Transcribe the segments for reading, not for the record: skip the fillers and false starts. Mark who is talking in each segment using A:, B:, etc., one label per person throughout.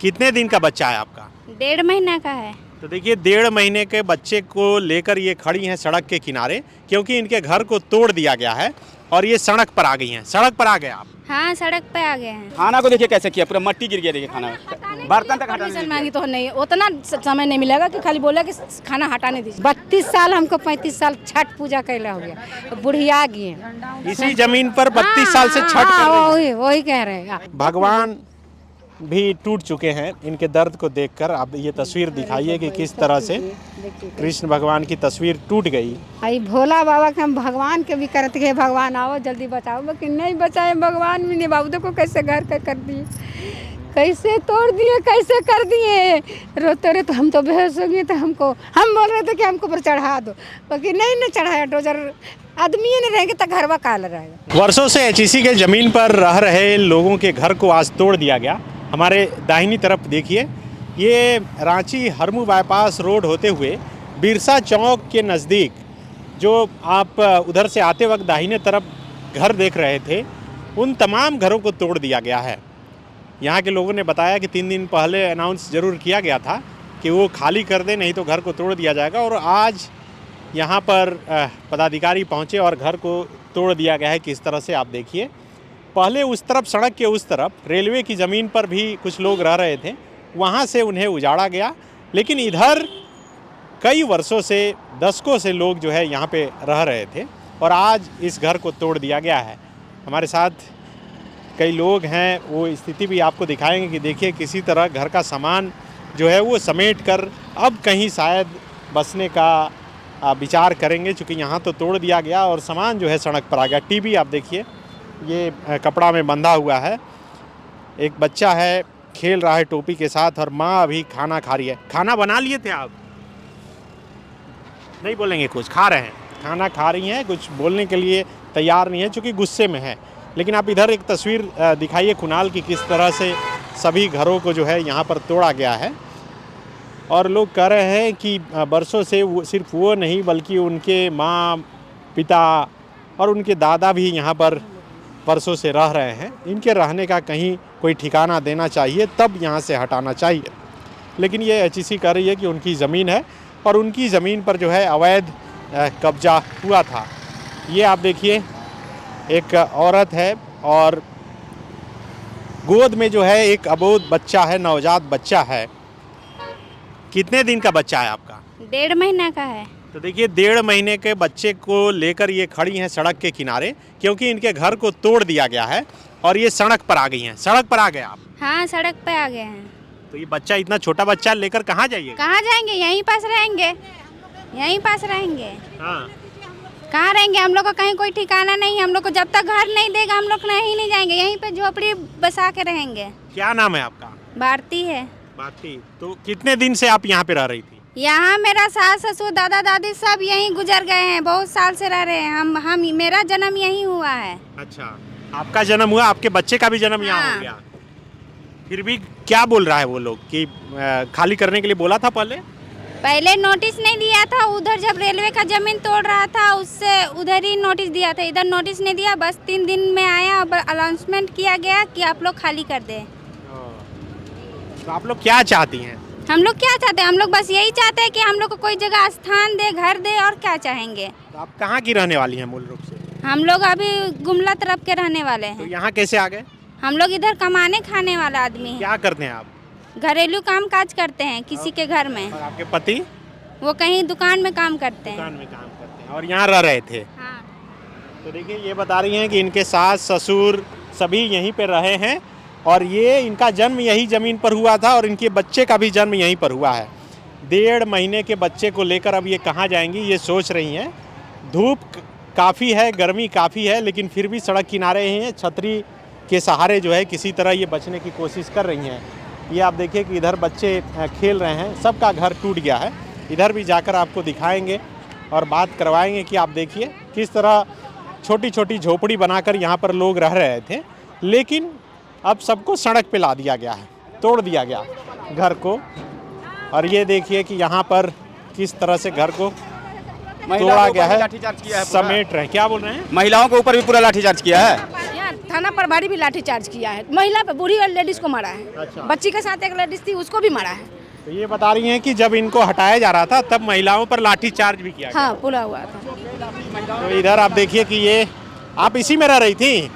A: कितने दिन का बच्चा है आपका?
B: 1.5 महीना का है।
A: तो देखिए 1.5 महीने के बच्चे को लेकर ये खड़ी हैं सड़क के किनारे, क्योंकि इनके घर को तोड़ दिया गया है और ये सड़क पर आ गई हैं। सड़क पर आ गए आप?
B: हाँ, सड़क पे आ गए हैं।
C: खाना को देखिए कैसे किया, पूरा मट्टी गिर गया। देखिए खाना बर्तन तक हटाने
D: परमिशन मांगी तो नहीं, उतना समय नहीं मिलेगा कि खाली बोला कि खाना हटाने दीजिए। 32 साल हमको 35 साल छठ पूजा कैला हो गया, बुढ़िया गए।
A: इसी जमीन पर 32 साल से छठ कर रही हैं।
D: वही कह रहे हैं।
A: भगवान भी टूट चुके हैं इनके दर्द को देखकर। अब ये तस्वीर दिखाइए कि किस तरह से कृष्ण भगवान की तस्वीर टूट गई।
D: आई भोला बाबा के हम भगवान के भी करते हैं, भगवान आओ जल्दी बचाओ, लेकिन नहीं बचाए भगवान भी नहीं। बाबू देखो कैसे घर का कर दिए, कैसे तोड़ दिए, कैसे कर दिए। रोते रहे तो हम तो बेहोश हो गए थे। हम बोल रहे थे कि हमको पर चढ़ा दो, बाकी नहीं चढ़ाया। डोजर आदमी नहीं रहेंगे तो घरवा काल रहेगा।
A: वर्षों से एचईसी के जमीन पर रह रहे लोगों के घर को आज तोड़ दिया गया। हमारे दाहिनी तरफ देखिए, ये रांची हरमू बाईपास रोड होते हुए बिरसा चौक के नज़दीक, जो आप उधर से आते वक्त दाहिने तरफ घर देख रहे थे, उन तमाम घरों को तोड़ दिया गया है। यहाँ के लोगों ने बताया कि 3 दिन पहले अनाउंस ज़रूर किया गया था कि वो खाली कर दे, नहीं तो घर को तोड़ दिया जाएगा। और आज यहाँ पर पदाधिकारी पहुँचे और घर को तोड़ दिया गया है। किस तरह से आप देखिए, पहले उस तरफ सड़क के उस तरफ रेलवे की ज़मीन पर भी कुछ लोग रह रहे थे, वहाँ से उन्हें उजाड़ा गया। लेकिन इधर कई वर्षों से, दशकों से लोग जो है यहाँ पे रह रहे थे और आज इस घर को तोड़ दिया गया है। हमारे साथ कई लोग हैं, वो स्थिति भी आपको दिखाएंगे कि देखिए किसी तरह घर का सामान जो है वो समेट कर अब कहीं शायद बसने का विचार करेंगे, चूँकि यहाँ तो तोड़ दिया गया और सामान जो है सड़क पर आ गया। टीवी आप देखिए, ये कपड़ा में बंधा हुआ है। एक बच्चा है खेल रहा है टोपी के साथ और माँ अभी खाना खा रही है। खाना बना लिए थे आप? नहीं बोलेंगे, कुछ खा रहे हैं, खाना खा रही हैं, कुछ बोलने के लिए तैयार नहीं है क्योंकि गुस्से में है। लेकिन आप इधर एक तस्वीर दिखाइए कुणाल की, किस तरह से सभी घरों को जो है यहाँ पर तोड़ा गया है। और लोग कह रहे हैं कि बरसों से वो सिर्फ वो नहीं बल्कि उनके माँ, पिता और उनके दादा भी यहाँ पर वर्षों से रह रहे हैं। इनके रहने का कहीं कोई ठिकाना देना चाहिए, तब यहाँ से हटाना चाहिए। लेकिन ये एचईसी कह रही है कि उनकी ज़मीन है और उनकी ज़मीन पर जो है अवैध कब्जा हुआ था। ये आप देखिए, एक औरत है और गोद में जो है एक अबोध बच्चा है, नवजात बच्चा है। कितने दिन का बच्चा है आपका?
B: 1.5 महीना का है।
A: तो देखिए 1.5 महीने के बच्चे को लेकर ये खड़ी हैं सड़क के किनारे, क्योंकि इनके घर को तोड़ दिया गया है और ये सड़क पर आ गई हैं। सड़क पर आ गए आप?
B: हाँ, सड़क पे आ गए हैं।
A: तो ये बच्चा, इतना छोटा बच्चा लेकर कहाँ जाइए?
B: कहाँ जाएंगे? यहीं पास रहेंगे, यहीं पास रहेंगे।
A: हाँ,
B: कहाँ रहेंगे? हम लोग का कहीं कोई ठिकाना नहीं है। हम लोग को जब तक घर नहीं देगा हम लोग नहीं जाएंगे, यहीं पे झोपड़ी बसा के रहेंगे।
A: क्या नाम है आपका?
B: भारती है।
A: भारती। तो कितने दिन से आप यहाँ पे रह रही थी?
B: यहाँ मेरा सास ससुर दादा दादी सब यहीं गुजर गए हैं, बहुत साल से रह रहे हैं। हम मेरा जन्म यहीं हुआ है।
A: अच्छा, आपका जन्म हुआ, आपके बच्चे का भी जन्म यहाँ
B: हाँ।
A: हो गया। फिर भी क्या बोल रहा है वो लोग कि खाली करने के लिए बोला था पहले
B: नोटिस नहीं दिया था। उधर जब रेलवे का जमीन तोड़ रहा था उससे उधर ही नोटिस दिया था, इधर नोटिस नहीं दिया। बस 3 दिन में आया और अनाउंसमेंट किया गया कि आप लोग खाली कर दें।
A: तो आप लोग क्या चाहती हैं?
B: हम लोग क्या चाहते हैं? हम लोग बस यही चाहते हैं कि हम लोग को कोई जगह स्थान दे, घर दे, और क्या चाहेंगे।
A: तो आप कहाँ की रहने वाली हैं मूल रूप से?
B: हम लोग अभी गुमला तरफ के रहने वाले
A: तो
B: हैं।
A: यहाँ कैसे आ गए?
B: हम लोग इधर कमाने खाने वाला आदमी है।
A: क्या करते हैं आप?
B: घरेलू काम काज करते हैं किसी के घर में।
A: और आपके पति?
B: वो कहीं दुकान में काम करते हैं।
A: दुकान में काम करते हैं और यहाँ रह रहे थे।
B: हाँ।
A: तो देखिए, ये बता रही हैं कि इनके सास ससुर सभी यहीं पे रहे हैं और ये इनका जन्म यही ज़मीन पर हुआ था और इनके बच्चे का भी जन्म यहीं पर हुआ है। 1.5 महीने के बच्चे को लेकर अब ये कहाँ जाएंगी, ये सोच रही हैं। धूप काफ़ी है, गर्मी काफ़ी है, लेकिन फिर भी सड़क किनारे हैं, छतरी के सहारे जो है किसी तरह ये बचने की कोशिश कर रही हैं। ये आप देखिए कि इधर बच्चे खेल रहे हैं, सबका घर टूट गया है। इधर भी जाकर आपको दिखाएंगे और बात करवाएंगे कि आप देखिए किस तरह छोटी छोटी झोपड़ी बनाकर यहाँ पर लोग रह रहे थे, लेकिन अब सबको सड़क पे ला दिया गया है, तोड़ दिया गया घर को। और ये देखिए कि यहाँ पर किस तरह से घर को तोड़ा गया है, समेट रहे हैं। क्या बोल रहे हैं?
C: महिलाओं के ऊपर भी पूरा लाठीचार्ज किया है।
D: यहाँ
E: थाना प्रभारी भी लाठी चार्ज किया है, महिला पे, बूढ़ी और लेडीज को मारा है।
A: अच्छा।
E: बच्ची के साथ एक लेडीज थी, उसको भी मारा है।
A: तो ये बता रही हैं कि जब इनको हटाया जा रहा था तब महिलाओं पर लाठी चार्ज भी किया गया।
E: हाँ, पुला हुआ था।
A: तो इधर आप देखिए कि ये आप इसी में रह रही थी,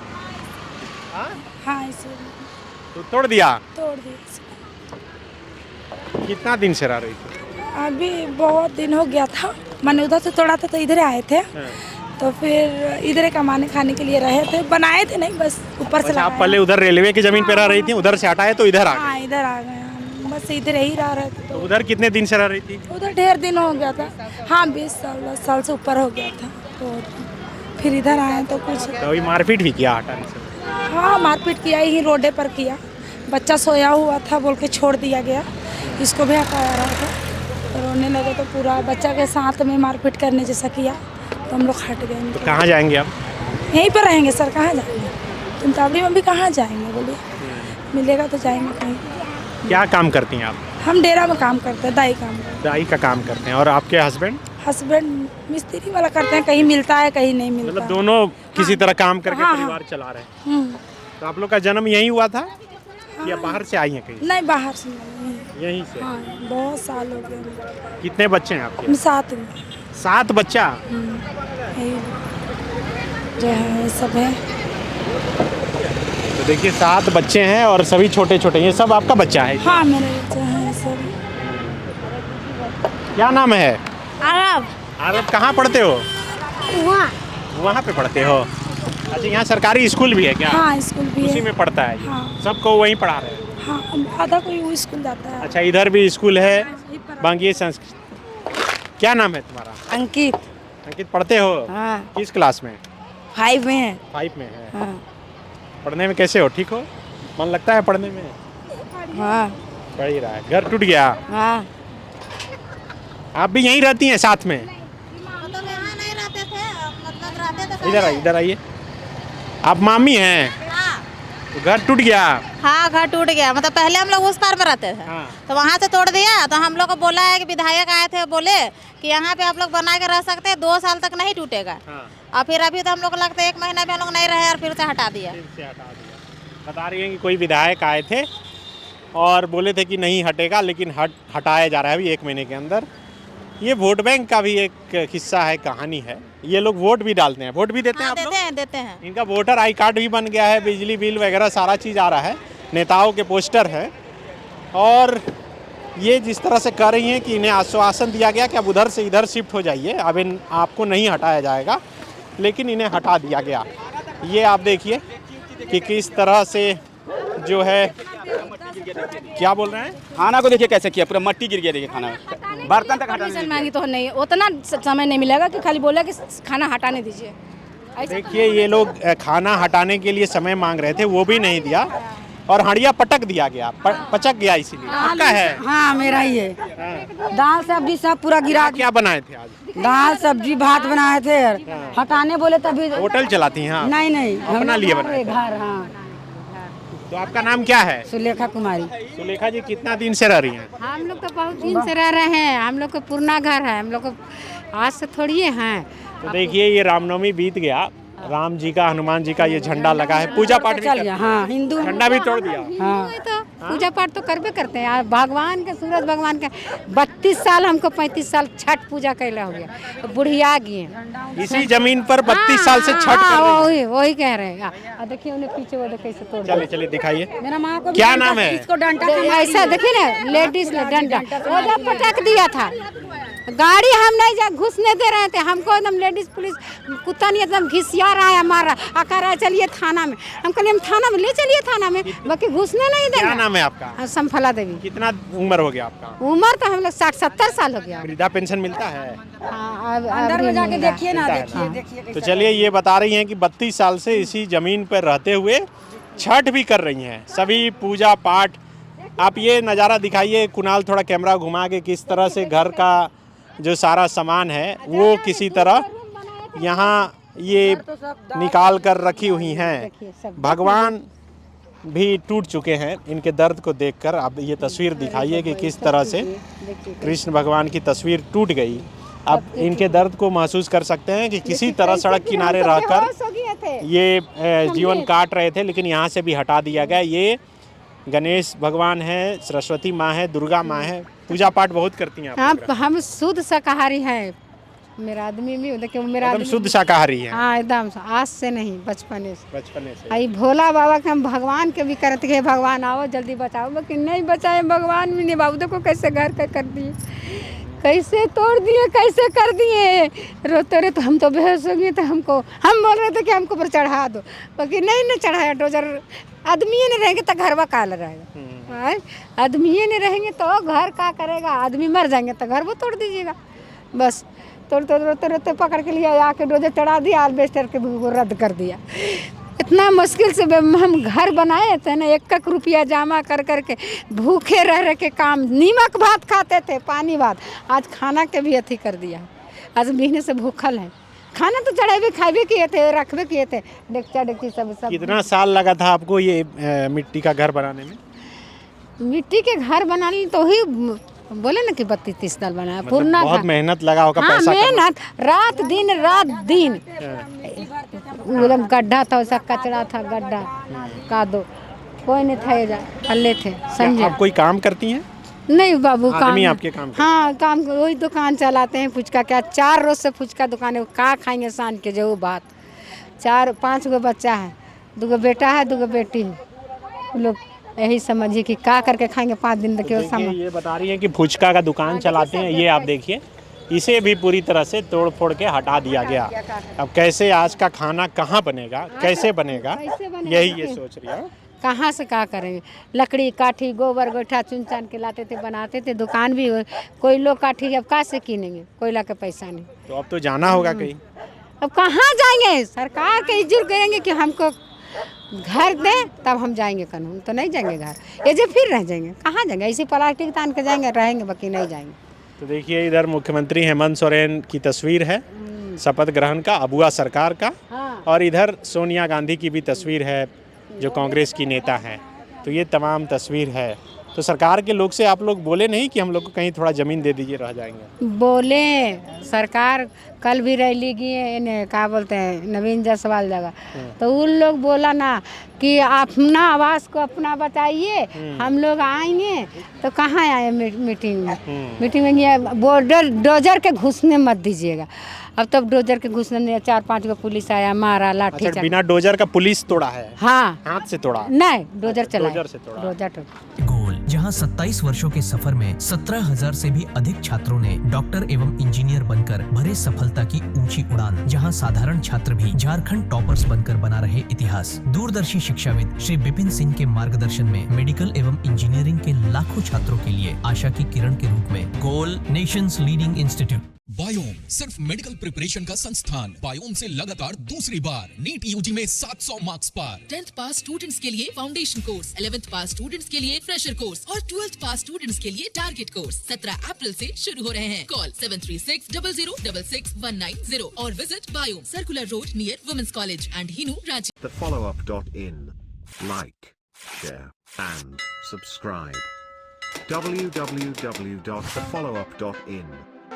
F: हाँ इसे
A: तो तोड़ दिया।
F: तोड़ दिए।
A: कितना दिन से रह रही थी?
F: अभी बहुत दिन हो गया था, मैंने उधर से तोड़ा था तो इधर आए थे, तो फिर इधर कमाने खाने के लिए रहे थे, बनाए थे नहीं, बस ऊपर से
A: अच्छा, आप
F: लगाया।
A: पहले उधर रेलवे की जमीन पे रह रही थी, उधर से हटाए तो इधर आ गए।
F: हाँ इधर आ गए हम, बस इधर ही रह रहे थे।
A: तो उधर कितने दिन से रह रही थी?
F: उधर ढेर दिन हो गया था, हाँ 20 साल 10 साल से ऊपर हो गया था, तो फिर इधर आए तो कुछ
A: तो अभी मारपीट भी किया हटाने से?
F: हाँ मारपीट किया, ही रोडे पर किया। बच्चा सोया हुआ था बोल के छोड़ दिया गया, इसको भी हटाया रहा था, तो रोने लगे तो पूरा बच्चा के साथ में मारपीट करने जैसा किया, तो हम लोग हट गए।
A: तो कहाँ जाएंगे आप?
F: यहीं पर रहेंगे सर, कहाँ जाएंगे? चिंतावड़ी में भी कहाँ जाएंगे बोलिए, मिलेगा तो जाएंगे कहीं।
A: क्या काम करती हैं आप?
F: हम डेरा में काम करते हैं, दाई काम करते हैं।
A: दाई का काम करते हैं। और आपके हस्बैंड?
F: हस्बैंड मिस्त्री वाला करते हैं, कहीं मिलता है कहीं नहीं मिलता।
A: मतलब दोनों किसी तरह काम करके
F: हाँ,
A: परिवार चला रहे हैं।
F: हम्म,
A: तो आप लोग का जन्म यहीं हुआ था या बाहर से आई हैं कहीं?
F: नहीं बाहर से नहीं,
A: यहीं से।
F: हाँ बहुत साल हो गए।
A: कितने बच्चे हैं आपके?
F: हम साथ में
A: 7 बच्चा।
F: यही जो है ये सब है।
A: तो देखिए 7 बच्चे हैं और सभी छोटे छोटे, ये सब आपका बच्चा है?
F: हाँ मेरे बच्चे हैं ये सब।
A: क्या नाम है?
B: अरब
A: आप कहाँ पढ़ते हो? वहाँ पे पढ़ते हो? अच्छा, यहाँ सरकारी स्कूल भी है क्या?
F: हाँ स्कूल भी
A: उसी
F: है।
A: में पढ़ता है ये?
F: हाँ।
A: सबको वहीं पढ़ा रहे हैं?
F: हाँ आधा कोई वो स्कूल जाता है।
A: अच्छा, इधर भी स्कूल है बांगिए संस्कृत। क्या नाम है तुम्हारा?
G: अंकित।
A: अंकित, पढ़ते हो?
G: हाँ
A: किस क्लास में?
G: 5 में है।
A: 5 में है।
G: हाँ
A: पढ़ने में कैसे हो? ठीक हो? मन लगता है पढ़ने में?
G: हाँ
A: पढ़ ही रहा है। घर टूट गया?
G: हाँ।
A: आप भी यहीं रहती हैं साथ में? इधर आइए, इधर आइए। आप मामी हैं? तो घर टूट गया?
H: हाँ घर टूट गया, मतलब पहले हम लोग उस पार में रहते थे।
A: हाँ।
H: तो वहाँ से तोड़ दिया, तो हम लोग को बोला है कि विधायक आए थे, बोले कि यहाँ पे आप लोग बना के रह सकते हैं, 2 साल तक नहीं टूटेगा।
A: हाँ।
H: और फिर अभी तो हम लोग को लगता है 1 महीना भी हम लोग नहीं रहे और फिर से हटा दिया।
A: फिर से हटा दिया। बता रही हैं कि कोई विधायक आए थे और बोले थे कि नहीं हटेगा, लेकिन हटाया जा रहा है अभी 1 महीने के अंदर। ये वोट बैंक का भी एक किस्सा है, कहानी है। ये लोग वोट भी डालते हैं, वोट भी देते हैं
H: हाँ,
A: आप लोग?
H: देते हैं।
A: इनका वोटर आई कार्ड भी बन गया है, बिजली बिल वगैरह सारा चीज़ आ रहा है, नेताओं के पोस्टर हैं। और ये जिस तरह से कर रही हैं कि इन्हें आश्वासन दिया गया कि अब उधर से इधर शिफ्ट हो जाइए, अब इन आपको नहीं हटाया जाएगा, लेकिन इन्हें हटा दिया गया। ये आप देखिए कि किस तरह से जो है, क्या बोल रहे हैं?
C: खाना को देखिए कैसे किया, पूरा मट्टी गिर गया देखिए खाना में, बर्तन तक हटाने
E: परमिशन मांगी तो नहीं, उतना समय नहीं मिलेगा कि खाली बोला कि खाना हटाने दीजिए।
A: देखिए ये लोग खाना हटाने के लिए समय मांग रहे थे, वो भी नहीं दिया और हड़िया पटक दिया गया, पचक गया। इसीलिए आपका है?
G: हाँ मेरा ही है। दाल सब्जी सब पूरा गिरा।
A: क्या बनाए थे आज?
G: दाल सब्जी भात बनाए थे, हटाने बोले तभी।
A: होटल चलाती हैं आप?
G: नहीं नहीं,
A: अपना लिए बनाए थे?
G: घर। हाँ।
A: तो आपका नाम क्या है?
G: सुलेखा कुमारी।
A: सुलेखा जी, कितना दिन से रह रही हैं?
D: हम लोग तो बहुत दिन से रह रहे हैं, हम लोग को पुराना घर है, हम लोग को आज से थोड़ी हैं।
A: तो देखिए ये रामनवमी बीत गया, राम जी का, हनुमान जी का ये झंडा लगा है, पूजा पाठ भी
G: चल गया। हाँ हिंदू
A: झंडा भी तोड़ दिया।
G: हाँ
D: तो पूजा पाठ तो करबे करते हैं यार, भगवान के, सूरज भगवान का 32 साल, हमको 35 साल छठ पूजा कैला हो गया, बुढ़िया गए।
A: इसी जमीन पर 32 साल से छठ कर रही हैं।
D: वही कह रहे हैं। देखिए उन्हें पीछे वो कैसे तोड़ दिया।
A: चलिए चलिए दिखाइए,
G: मेरा माँ को
A: क्या नाम है?
G: इसको डंडा
D: ऐसा देखिए ना, लेडीज ने डंडा वो पटक दिया था। गाड़ी हम नहीं जा घुसने दे रहे थे, हमको एकदम लेडीज पुलिस कुत्ता नहीं एकदम घिसिया रहा है, मारा कह रहा है चलिए थाना में। हम कहलिए हम थाना में ले चलिए, थाना में, बाकी घुसने नहीं
A: क्या
D: देंगे।
A: नाम है आपका?
D: संफला देवी।
A: कितना उम्र हो गया आपका?
D: उम्र तो हम लोग 60-70 साल हो गया।
A: वृद्धा पेंशन मिलता है?
D: हाँ,
G: अंदर में जाके देखिए ना,
A: मिलता है
G: देखिए
A: तो चलिए, ये बता रही हैं कि 32 साल से इसी जमीन पर रहते हुए छठ भी कर रही हैं, सभी पूजा पाठ। आप ये नज़ारा दिखाइए कुणाल, थोड़ा कैमरा घुमा के, किस तरह से घर का जो सारा सामान है वो किसी तरह यहाँ ये निकाल कर रखी हुई हैं। भगवान भी टूट चुके हैं इनके दर्द को देखकर। अब ये तस्वीर दिखाइए कि किस तरह से कृष्ण भगवान की तस्वीर टूट गई। अब इनके दर्द को महसूस कर सकते हैं कि किसी तरह सड़क किनारे रहकर ये जीवन काट रहे थे, लेकिन यहाँ से भी हटा दिया गया। ये गणेश भगवान है, सरस्वती माँ है, दुर्गा माँ है, पूजा पाठ बहुत करती हैं आप लोग।
D: हम शुद्ध शाकाहारी हैं। मेरा आदमी भी देखिए, मेरा
A: एकदम शुद्ध शाकाहारी है।
D: हाँ एकदम, आज से नहीं, बचपने से। आई
A: से
D: भोला बाबा के हम भगवान के भी करते हैं, भगवान आओ जल्दी बचाओ, लेकिन नहीं बचाए भगवान भी नहीं। बाबू देखो कैसे घर कर दिए, कैसे तोड़ दिए, कैसे कर दिए। रोते रोते हम तो बेहोश हो गए थे। हम बोल रहे थे कि हमको पर चढ़ा दो, बाकी नहीं चढ़ाया। डोजर आदमी नहीं रहेंगे तो घर काल रहेगा। आदमी नहीं रहेंगे तो घर का करेगा। आदमी मर जाएंगे तो घर वो तोड़ दीजिएगा। बस तोड़ते रोते रोते पकड़ के लिया, आके डोजर चढ़ा दिया, अल्बेस्टर के वो रद्द कर दिया। इतना मुश्किल से हम घर बनाए थे ना, 1 रुपया जमा कर करके भूखे रह के काम, नीमक भात खाते थे, पानी भात। आज खाना के भी अथी कर दिया। आज महीने से भूखल है। खाना तो चढ़ावे खावे किए थे, रखवे किए थे, डेक्चा डेक्ची सब।
A: कितना साल लगा था आपको ये मिट्टी का घर बनाने में?
D: मिट्टी के घर बनाने तो ही बोले ना कि 32-30 साल बनाया।
A: मतलब
D: पूर्णा
A: बहुत मेहनत लगा होगा।
D: हाँ,
A: पैसा
D: मेहनत, रात दिन एकदम गड्ढा था, वैसा कचरा था, गड्ढा कादो, कोई नहीं था, ये हल्ले थे, समझे।
A: आप कोई काम करती हैं?
D: नहीं बाबू, काम
A: आपके काम
D: हाँ, काम वही दुकान चलाते हैं फुचका। क्या 4 रोज से फुचका दुकान है, का खाएंगे सान के जो बात। 4-5 गो बच्चा है, 2 गो बेटा है, 2 गो बेटी है। लोग यही समझिए कि का करके खाएंगे 5 दिन। देखिए
A: ये बता रही है कि फुचका का दुकान चलाते हैं। ये आप देखिए, इसे भी पूरी तरह से तोड़ फोड़ के हटा दिया गया। अब कैसे आज का खाना कहाँ बनेगा, कैसे बनेगा, यही ये सोच रही है।
D: कहाँ से क्या करेंगे। लकड़ी काठी गोबर गोइठा चुन चान के लाते थे, बनाते थे। दुकान भी कोई लोग काठी अब कहाँ से किनेंगे, कोयला के पैसा नहीं।
A: तो अब तो जाना होगा कहीं।
D: अब कहाँ जाएंगे, सरकार के इज्जत करेंगे कि हमको घर दे तब हम जाएंगे। कानून तो नहीं जाएंगे घर, ये जो फिर रह जाएंगे। कहाँ जाएंगे, ऐसी प्लास्टिक तान के जाएंगे, रहेंगे, बाकी नहीं जाएंगे।
A: तो देखिए, इधर मुख्यमंत्री हेमंत सोरेन की तस्वीर है, शपथ ग्रहण का, अबुआ सरकार का।
D: हाँ।
A: और इधर सोनिया गांधी की भी तस्वीर है, जो कांग्रेस की नेता हैं। तो ये तमाम तस्वीर है। तो सरकार के लोग से आप लोग बोले नहीं कि हम लोग को कहीं थोड़ा ज़मीन दे दीजिए, रह जाएंगे?
D: बोले सरकार, कल भी रैली किए, इन्हें क्या बोलते हैं, नवीन जायसवाल जगह। तो उन लोग बोला ना कि अपना आवाज़ को अपना बताइए, हम लोग आएंगे। तो कहाँ आए मीटिंग में? मीटिंग में ये बॉर्डर डोजर के घुसने मत दीजिएगा। अब तब डोजर के घुसने में 4-5 गो पुलिस आया, मारा, लाठी।
A: अच्छा, बिना डोजर का पुलिस तोड़ा है?
D: हाँ,
A: हाथ से तोड़ा?
D: नहीं, डोजर चला,
A: डोजर से तोड़ा।
D: डोजर।
I: गोल, जहां 27 वर्षों के सफर में 17,000 से भी अधिक छात्रों ने डॉक्टर एवं इंजीनियर बनकर भरे सफलता की ऊंची उड़ान। जहां साधारण छात्र भी झारखंड टॉपर्स बनकर बना रहे इतिहास। दूरदर्शी शिक्षाविद श्री विपिन सिंह के मार्गदर्शन में मेडिकल एवं इंजीनियरिंग के लाखों छात्रों के लिए आशा की किरण के रूप में गोल, नेशंस लीडिंग इंस्टीट्यूट।
J: बायोम सिर्फ मेडिकल प्रिपरेशन का संस्थान। बायोम से लगातार दूसरी बार नीट यूजी में 700 मार्क्स पार।
K: 10th पास स्टूडेंट्स के लिए फाउंडेशन कोर्स, 11th पास स्टूडेंट्स के लिए फ्रेशर कोर्स और 12th पास स्टूडेंट्स के लिए टारगेट कोर्स 17 अप्रैल से शुरू हो रहे हैं। कॉल 7360066190 और visit Biome, circular road near women's college and Hinoo, Ranchi.
L: thefollowup.in. Like, share and subscribe. www.thefollowup.in